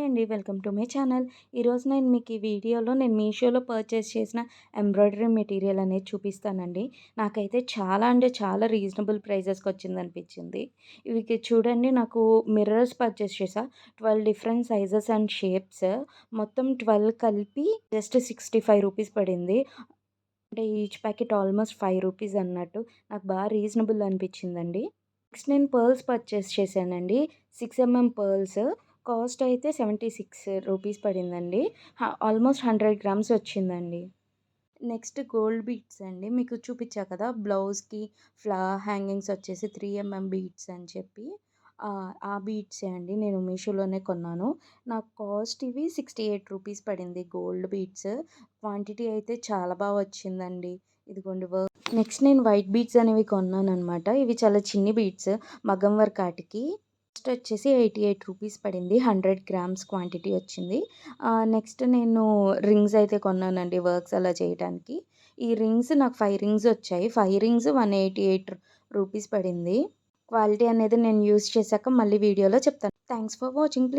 అండి. Welcome to my channel. ఈరోజు నేను మీకు ఈ వీడియోలో మీషోలో పర్చేస్ చేసిన ఎంబ్రాయిడరీ మెటీరియల్ అనేది చూపిస్తానండి. నాకైతే చాలా అంటే చాలా రీజనబుల్ ప్రైజెస్‌కి వచ్చిందనిపించింది. చూడండి, నాకు మిర్రర్స్ పర్చేస్ చేశా. 12 డిఫరెంట్ సైజెస్ అండ్ షేప్స్. మొత్తం 12 కలిపి జస్ట్ రూ. 65 పడింది. అంటే ఈచ్ ప్యాకెట్ ఆల్మోస్ట్ రూ. 5 అన్నట్టు. నాకు బాగా రీజనబుల్ అనిపించిందండి. నెక్స్ట్ నేను పర్ల్స్ పర్చేస్ చేశానండి. 6 పర్ల్స్. కాస్ట్ అయితే రూ. 76 పడిందండి. ఆల్మోస్ట్ 100 గ్రామ్స్ వచ్చిందండి. నెక్స్ట్ గోల్డ్ బీడ్స్ అండి. మీకు చూపించా కదా బ్లౌజ్‌కి హ్యాంగింగ్స్ వచ్చేసి 3 బీడ్స్ అని చెప్పి. ఆ బీడ్సే అండి. నేను మీషోలోనే కొన్నాను. నాకు కాస్ట్ ఇవి రూ. 68 పడింది గోల్డ్ బీడ్స్. క్వాంటిటీ అయితే చాలా బాగా వచ్చిందండి. ఇదిగోండి నెక్స్ట్ నేను వైట్ బీడ్స్ అనేవి కొన్నాననమాట. ఇవి చాలా చిన్ని బీడ్స్ మగ్గం వర్క్ ఆటికి. కాస్ట్ వచ్చేసి రూ. 88 పడింది. 100 గ్రామ్స్ క్వాంటిటీ వచ్చింది. నెక్స్ట్ నేను రింగ్స్ అయితే కొన్నానండి వర్క్స్ అలా చేయడానికి. ఈ రింగ్స్ నాకు 5 రింగ్స్ వచ్చాయి. 5 రింగ్స్ రూ. 188 పడింది. క్వాలిటీ అనేది నేను యూజ్ చేశాక మళ్ళీ వీడియోలో చెప్తాను. Thanks for watching.